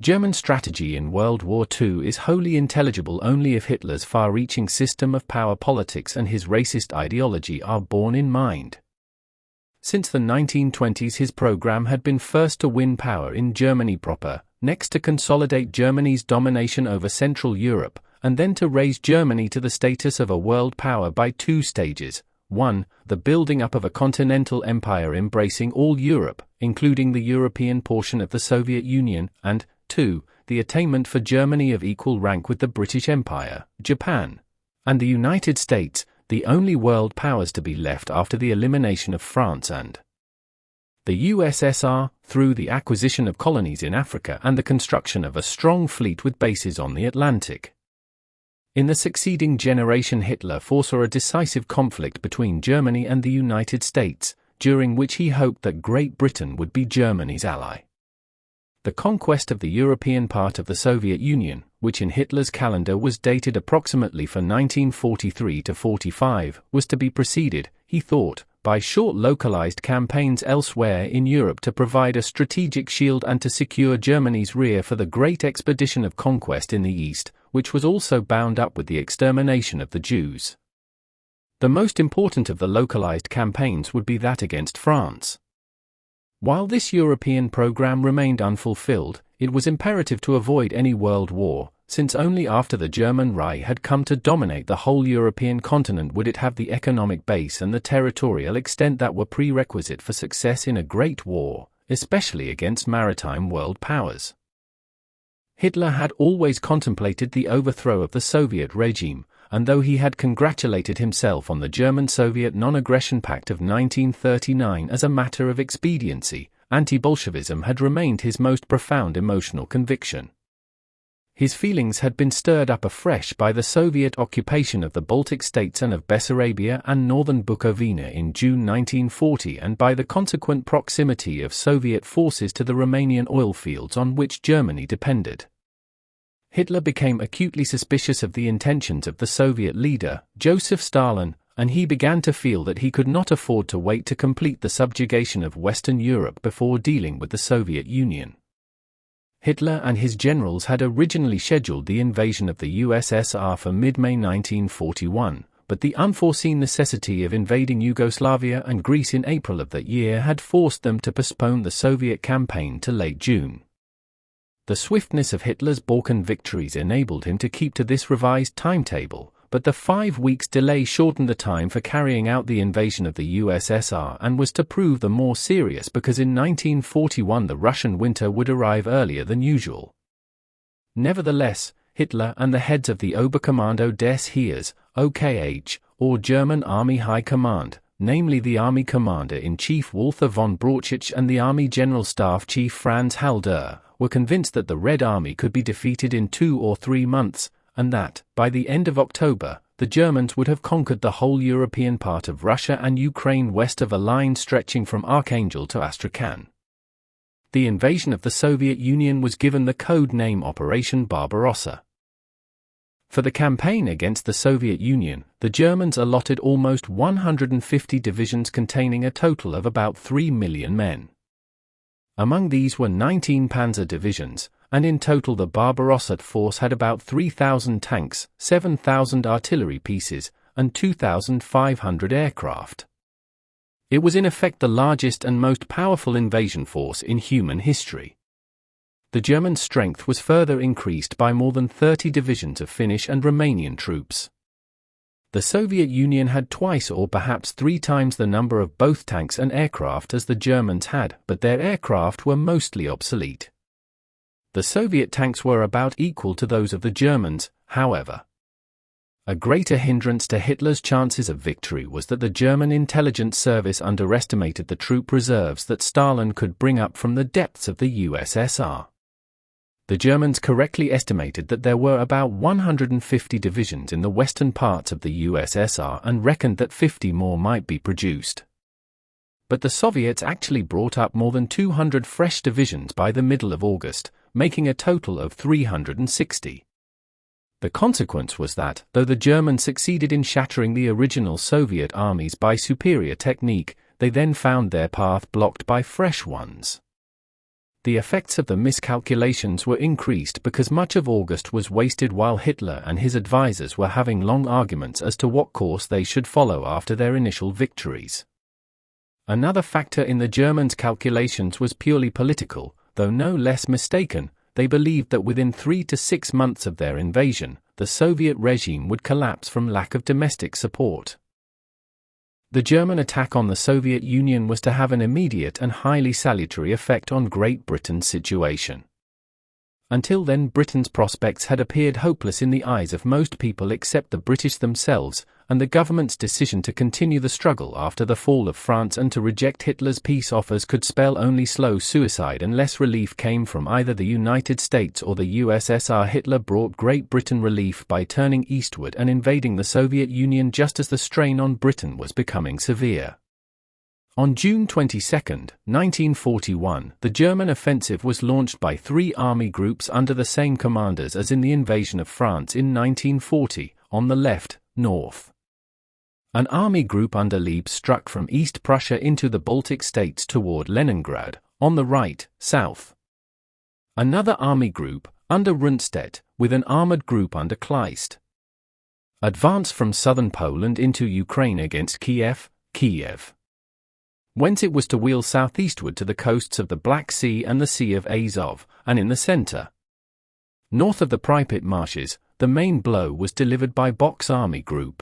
German strategy in World War II is wholly intelligible only if Hitler's far-reaching system of power politics and his racist ideology are borne in mind. Since the 1920s, his program had been first to win power in Germany proper, next to consolidate Germany's domination over Central Europe, and then to raise Germany to the status of a world power by two stages. 1. The building up of a continental empire embracing all Europe, including the European portion of the Soviet Union, and 2. The attainment for Germany of equal rank with the British Empire, Japan, and the United States, the only world powers to be left after the elimination of France and the USSR, through the acquisition of colonies in Africa and the construction of a strong fleet with bases on the Atlantic. In the succeeding generation, Hitler foresaw a decisive conflict between Germany and the United States, during which he hoped that Great Britain would be Germany's ally. The conquest of the European part of the Soviet Union, which in Hitler's calendar was dated approximately for 1943 to 45, was to be preceded, he thought, by short localized campaigns elsewhere in Europe to provide a strategic shield and to secure Germany's rear for the great expedition of conquest in the East, which was also bound up with the extermination of the Jews. The most important of the localized campaigns would be that against France. While this European program remained unfulfilled, it was imperative to avoid any world war, since only after the German Reich had come to dominate the whole European continent would it have the economic base and the territorial extent that were prerequisite for success in a great war, especially against maritime world powers. Hitler had always contemplated the overthrow of the Soviet regime, and though he had congratulated himself on the German-Soviet Non-Aggression Pact of 1939 as a matter of expediency, anti-Bolshevism had remained his most profound emotional conviction. His feelings had been stirred up afresh by the Soviet occupation of the Baltic states and of Bessarabia and northern Bukovina in June 1940 and by the consequent proximity of Soviet forces to the Romanian oil fields on which Germany depended. Hitler became acutely suspicious of the intentions of the Soviet leader, Joseph Stalin, and he began to feel that he could not afford to wait to complete the subjugation of Western Europe before dealing with the Soviet Union. Hitler and his generals had originally scheduled the invasion of the USSR for mid-May 1941, but the unforeseen necessity of invading Yugoslavia and Greece in April of that year had forced them to postpone the Soviet campaign to late June. The swiftness of Hitler's Balkan victories enabled him to keep to this revised timetable, but the 5 weeks delay shortened the time for carrying out the invasion of the USSR and was to prove the more serious because in 1941 the Russian winter would arrive earlier than usual. Nevertheless, Hitler and the heads of the Oberkommando des Heers, OKH, or German Army High Command, namely the Army Commander-in-Chief Walther von Brauchitsch and the Army General Staff Chief Franz Halder, were convinced that the Red Army could be defeated in 2 or 3 months, and that, by the end of October, the Germans would have conquered the whole European part of Russia and Ukraine west of a line stretching from Archangel to Astrakhan. The invasion of the Soviet Union was given the code name Operation Barbarossa. For the campaign against the Soviet Union, the Germans allotted almost 150 divisions containing a total of about 3 million men. Among these were 19 panzer divisions, and in total the Barbarossa force had about 3,000 tanks, 7,000 artillery pieces, and 2,500 aircraft. It was in effect the largest and most powerful invasion force in human history. The German strength was further increased by more than 30 divisions of Finnish and Romanian troops. The Soviet Union had twice or perhaps 3 times the number of both tanks and aircraft as the Germans had, but their aircraft were mostly obsolete. The Soviet tanks were about equal to those of the Germans, however. A greater hindrance to Hitler's chances of victory was that the German intelligence service underestimated the troop reserves that Stalin could bring up from the depths of the USSR. The Germans correctly estimated that there were about 150 divisions in the western parts of the USSR and reckoned that 50 more might be produced. But the Soviets actually brought up more than 200 fresh divisions by the middle of August, making a total of 360. The consequence was that, though the Germans succeeded in shattering the original Soviet armies by superior technique, they then found their path blocked by fresh ones. The effects of the miscalculations were increased because much of August was wasted while Hitler and his advisors were having long arguments as to what course they should follow after their initial victories. Another factor in the Germans' calculations was purely political, though no less mistaken. They believed that within 3 to 6 months of their invasion, the Soviet regime would collapse from lack of domestic support. The German attack on the Soviet Union was to have an immediate and highly salutary effect on Great Britain's situation. Until then, Britain's prospects had appeared hopeless in the eyes of most people except the British themselves, and the government's decision to continue the struggle after the fall of France and to reject Hitler's peace offers could spell only slow suicide unless relief came from either the United States or the USSR. Hitler brought Great Britain relief by turning eastward and invading the Soviet Union just as the strain on Britain was becoming severe. On June 22, 1941, the German offensive was launched by 3 army groups under the same commanders as in the invasion of France in 1940, on the left, north. An army group under Lieb struck from East Prussia into the Baltic states toward Leningrad, on the right, south. Another army group, under Rundstedt, with an armored group under Kleist, advanced from southern Poland into Ukraine against Kiev, whence it was to wheel southeastward to the coasts of the Black Sea and the Sea of Azov, and in the center, north of the Pripyat marshes, the main blow was delivered by Bock's army group,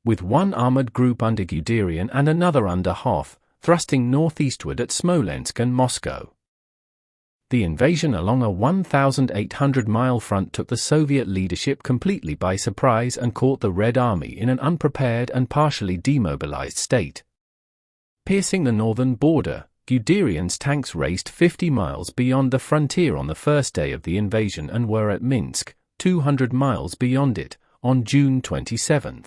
with one armored group under Guderian and another under Hoth, thrusting northeastward at Smolensk and Moscow. The invasion along a 1,800-mile front took the Soviet leadership completely by surprise and caught the Red Army in an unprepared and partially demobilized state. Piercing the northern border, Guderian's tanks raced 50 miles beyond the frontier on the first day of the invasion and were at Minsk, 200 miles beyond it, on June 27.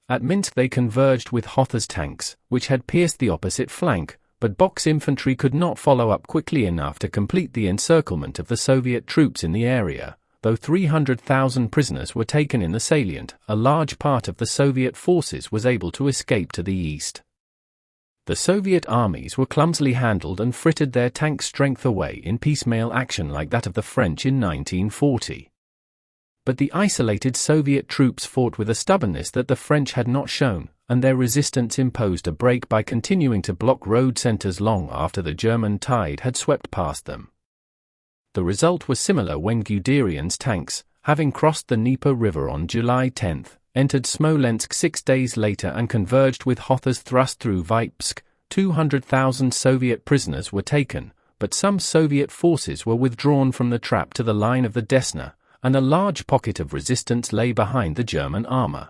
At Minsk they converged with Hoth's tanks, which had pierced the opposite flank, but Bock's infantry could not follow up quickly enough to complete the encirclement of the Soviet troops in the area. Though 300,000 prisoners were taken in the salient, a large part of the Soviet forces was able to escape to the east. The Soviet armies were clumsily handled and frittered their tank strength away in piecemeal action like that of the French in 1940. But the isolated Soviet troops fought with a stubbornness that the French had not shown, and their resistance imposed a break by continuing to block road centers long after the German tide had swept past them. The result was similar when Guderian's tanks, having crossed the Dnieper River on July 10, entered Smolensk 6 days later and converged with Hoth's thrust through Vitebsk. 200,000 Soviet prisoners were taken, but some Soviet forces were withdrawn from the trap to the line of the Desna, and a large pocket of resistance lay behind the German armor.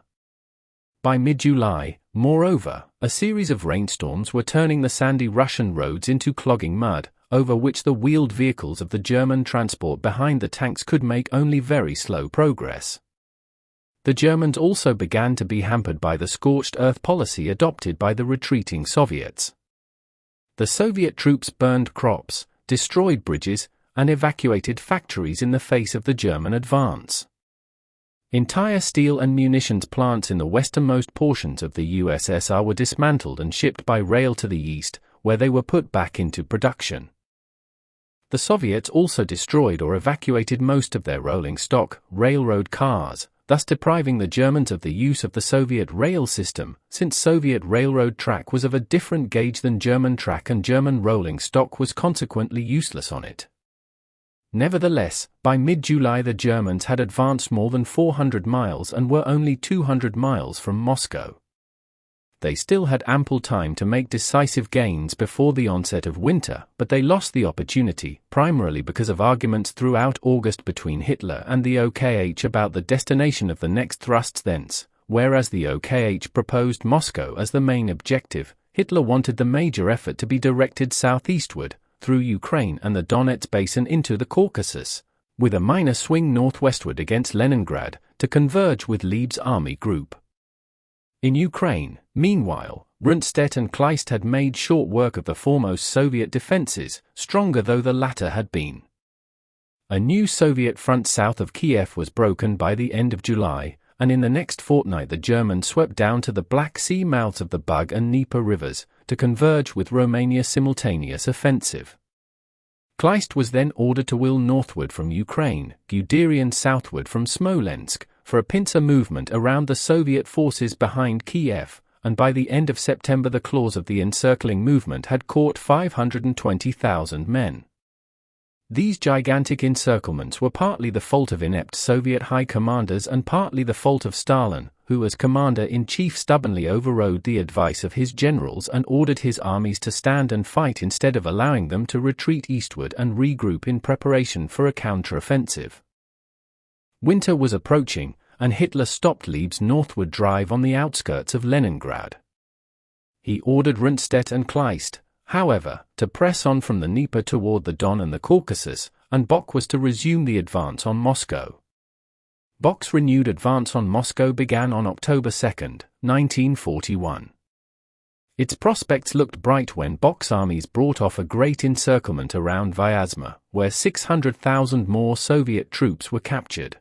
By mid-July, moreover, a series of rainstorms were turning the sandy Russian roads into clogging mud, over which the wheeled vehicles of the German transport behind the tanks could make only very slow progress. The Germans also began to be hampered by the scorched earth policy adopted by the retreating Soviets. The Soviet troops burned crops, destroyed bridges, and evacuated factories in the face of the German advance. Entire steel and munitions plants in the westernmost portions of the USSR were dismantled and shipped by rail to the east, where they were put back into production. The Soviets also destroyed or evacuated most of their rolling stock, railroad cars, thus depriving the Germans of the use of the Soviet rail system, since Soviet railroad track was of a different gauge than German track and German rolling stock was consequently useless on it. Nevertheless, by mid-July the Germans had advanced more than 400 miles and were only 200 miles from Moscow. They still had ample time to make decisive gains before the onset of winter, but they lost the opportunity, primarily because of arguments throughout August between Hitler and the OKH about the destination of the next thrusts thence. Whereas the OKH proposed Moscow as the main objective, Hitler wanted the major effort to be directed southeastward, through Ukraine and the Donets Basin into the Caucasus, with a minor swing northwestward against Leningrad, to converge with Lieb's army group. In Ukraine, meanwhile, Rundstedt and Kleist had made short work of the foremost Soviet defenses, stronger though the latter had been. A new Soviet front south of Kiev was broken by the end of July, and in the next fortnight the Germans swept down to the Black Sea mouths of the Bug and Dnieper rivers, to converge with Romania's simultaneous offensive. Kleist was then ordered to wheel northward from Ukraine, Guderian southward from Smolensk, for a pincer movement around the Soviet forces behind Kiev, and by the end of September the claws of the encircling movement had caught 520,000 men. These gigantic encirclements were partly the fault of inept Soviet high commanders and partly the fault of Stalin, who as commander-in-chief stubbornly overrode the advice of his generals and ordered his armies to stand and fight instead of allowing them to retreat eastward and regroup in preparation for a counter-offensive. Winter was approaching, and Hitler stopped Lieb's northward drive on the outskirts of Leningrad. He ordered Rundstedt and Kleist, however, to press on from the Dnieper toward the Don and the Caucasus, and Bock was to resume the advance on Moscow. Bock's renewed advance on Moscow began on October 2, 1941. Its prospects looked bright when Bock's armies brought off a great encirclement around Vyazma, where 600,000 more Soviet troops were captured.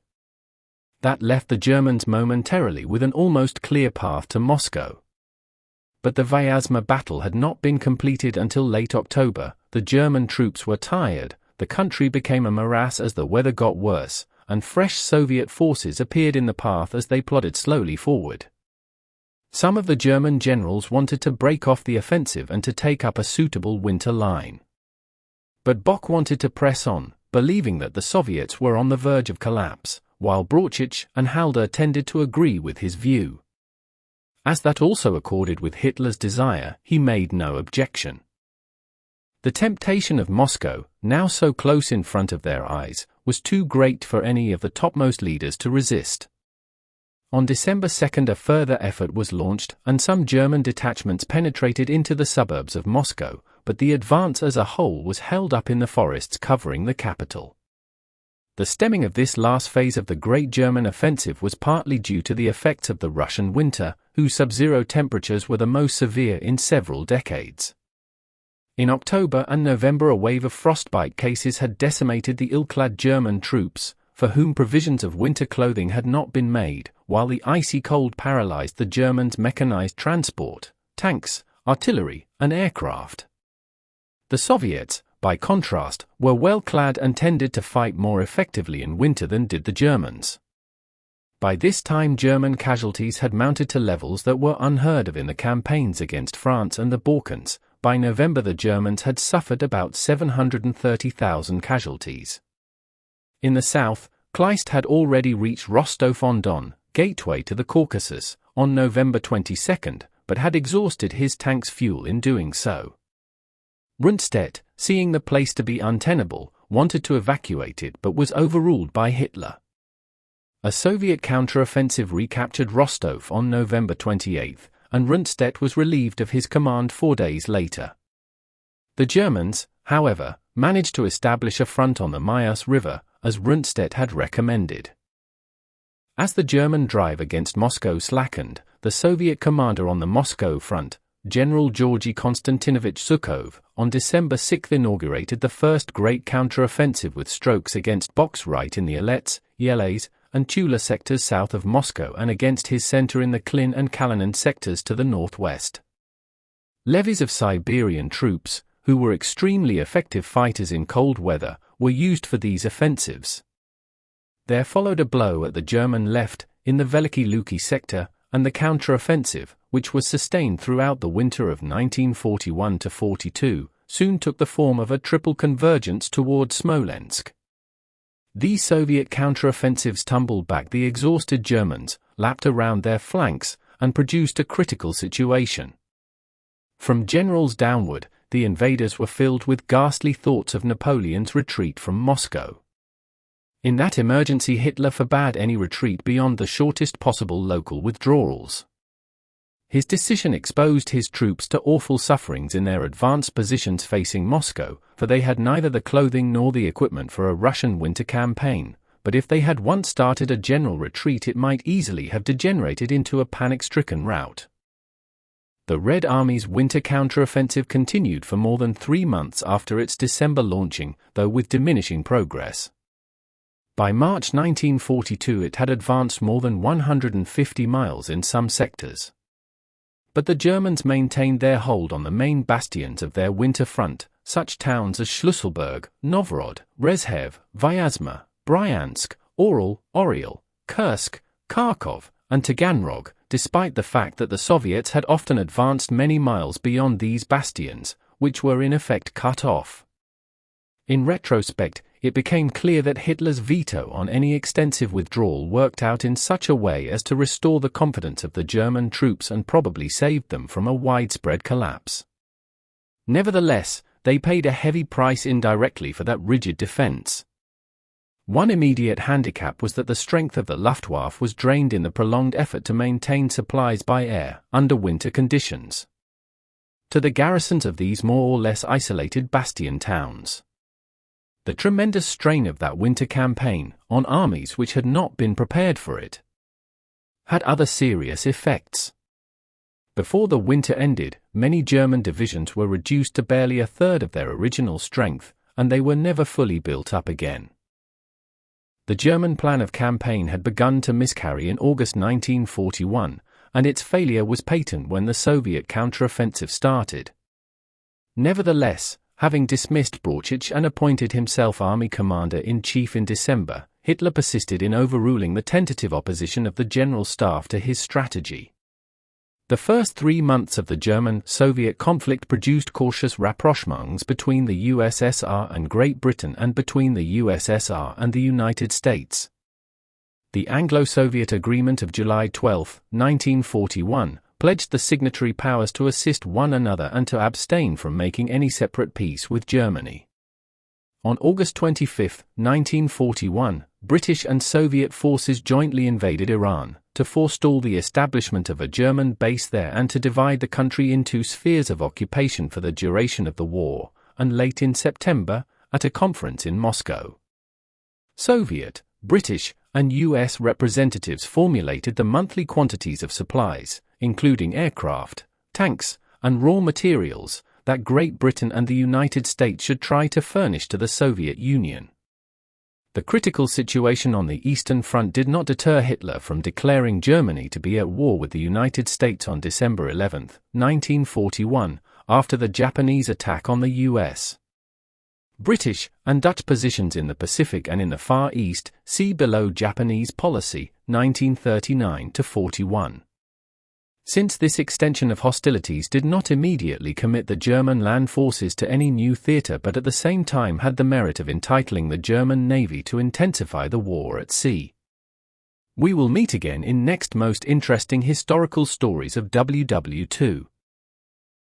That left the Germans momentarily with an almost clear path to Moscow. But the Vyazma battle had not been completed until late October. The German troops were tired, the country became a morass as the weather got worse, and fresh Soviet forces appeared in the path as they plodded slowly forward. Some of the German generals wanted to break off the offensive and to take up a suitable winter line. But Bock wanted to press on, believing that the Soviets were on the verge of collapse, while Brauchitsch and Halder tended to agree with his view. As that also accorded with Hitler's desire, he made no objection. The temptation of Moscow, now so close in front of their eyes, was too great for any of the topmost leaders to resist. On December 2 a further effort was launched, and some German detachments penetrated into the suburbs of Moscow, but the advance as a whole was held up in the forests covering the capital. The stemming of this last phase of the Great German Offensive was partly due to the effects of the Russian winter, whose sub-zero temperatures were the most severe in several decades. In October and November a wave of frostbite cases had decimated the ill-clad German troops, for whom provisions of winter clothing had not been made, while the icy cold paralyzed the Germans' mechanized transport, tanks, artillery, and aircraft. The Soviets, by contrast, were well clad and tended to fight more effectively in winter than did the Germans. By this time German casualties had mounted to levels that were unheard of in the campaigns against France and the Balkans. By November the Germans had suffered about 730,000 casualties. In the south, Kleist had already reached Rostov-on-Don, gateway to the Caucasus, on November 22, but had exhausted his tank's fuel in doing so. Rundstedt, seeing the place to be untenable, wanted to evacuate it but was overruled by Hitler. A Soviet counter-offensive recaptured Rostov on November 28, and Rundstedt was relieved of his command 4 days later. The Germans, however, managed to establish a front on the Mias River, as Rundstedt had recommended. As the German drive against Moscow slackened, the Soviet commander on the Moscow front, General Georgy Konstantinovich Zhukov, on December 6 inaugurated the first great counter-offensive with strokes against Bock's right in the Elets, Yelets, and Tula sectors south of Moscow and against his center in the Klin and Kalinin sectors to the northwest. Levies of Siberian troops, who were extremely effective fighters in cold weather, were used for these offensives. There followed a blow at the German left, in the Veliki Luki sector, and the counter-offensive, which was sustained throughout the winter of 1941–42, soon took the form of a triple convergence toward Smolensk. These Soviet counter-offensives tumbled back the exhausted Germans, lapped around their flanks, and produced a critical situation. From generals downward, the invaders were filled with ghastly thoughts of Napoleon's retreat from Moscow. In that emergency Hitler forbade any retreat beyond the shortest possible local withdrawals. His decision exposed his troops to awful sufferings in their advanced positions facing Moscow, for they had neither the clothing nor the equipment for a Russian winter campaign, but if they had once started a general retreat it might easily have degenerated into a panic-stricken rout. The Red Army's winter counteroffensive continued for more than 3 months after its December launching, though with diminishing progress. By March 1942 it had advanced more than 150 miles in some sectors. But the Germans maintained their hold on the main bastions of their winter front, such towns as Schlusselburg, Novgorod, Rezhev, Vyazma, Bryansk, Oral, Oriel, Kursk, Kharkov, and Taganrog, despite the fact that the Soviets had often advanced many miles beyond these bastions, which were in effect cut off. In retrospect, it became clear that Hitler's veto on any extensive withdrawal worked out in such a way as to restore the confidence of the German troops and probably saved them from a widespread collapse. Nevertheless, they paid a heavy price indirectly for that rigid defense. One immediate handicap was that the strength of the Luftwaffe was drained in the prolonged effort to maintain supplies by air under winter conditions to the garrisons of these more or less isolated bastion towns. The tremendous strain of that winter campaign, on armies which had not been prepared for it, had other serious effects. Before the winter ended, many German divisions were reduced to barely a third of their original strength, and they were never fully built up again. The German plan of campaign had begun to miscarry in August 1941, and its failure was patent when the Soviet counteroffensive started. Nevertheless, having dismissed Brauchitsch and appointed himself army commander-in-chief in December, Hitler persisted in overruling the tentative opposition of the General Staff to his strategy. The first 3 months of the German-Soviet conflict produced cautious rapprochements between the USSR and Great Britain and between the USSR and the United States. The Anglo-Soviet Agreement of July 12, 1941, pledged the signatory powers to assist one another and to abstain from making any separate peace with Germany. On August 25, 1941, British and Soviet forces jointly invaded Iran, to forestall the establishment of a German base there and to divide the country into spheres of occupation for the duration of the war, and late in September, at a conference in Moscow, Soviet, British, and US representatives formulated the monthly quantities of supplies, including aircraft, tanks, and raw materials, that Great Britain and the United States should try to furnish to the Soviet Union. The critical situation on the Eastern Front did not deter Hitler from declaring Germany to be at war with the United States on December 11, 1941, after the Japanese attack on the US. British and Dutch positions in the Pacific and in the Far East, see below. Japanese policy, 1939-41. Since this extension of hostilities did not immediately commit the German land forces to any new theater but at the same time had the merit of entitling the German Navy to intensify the war at sea. We will meet again in next most interesting historical stories of WWII.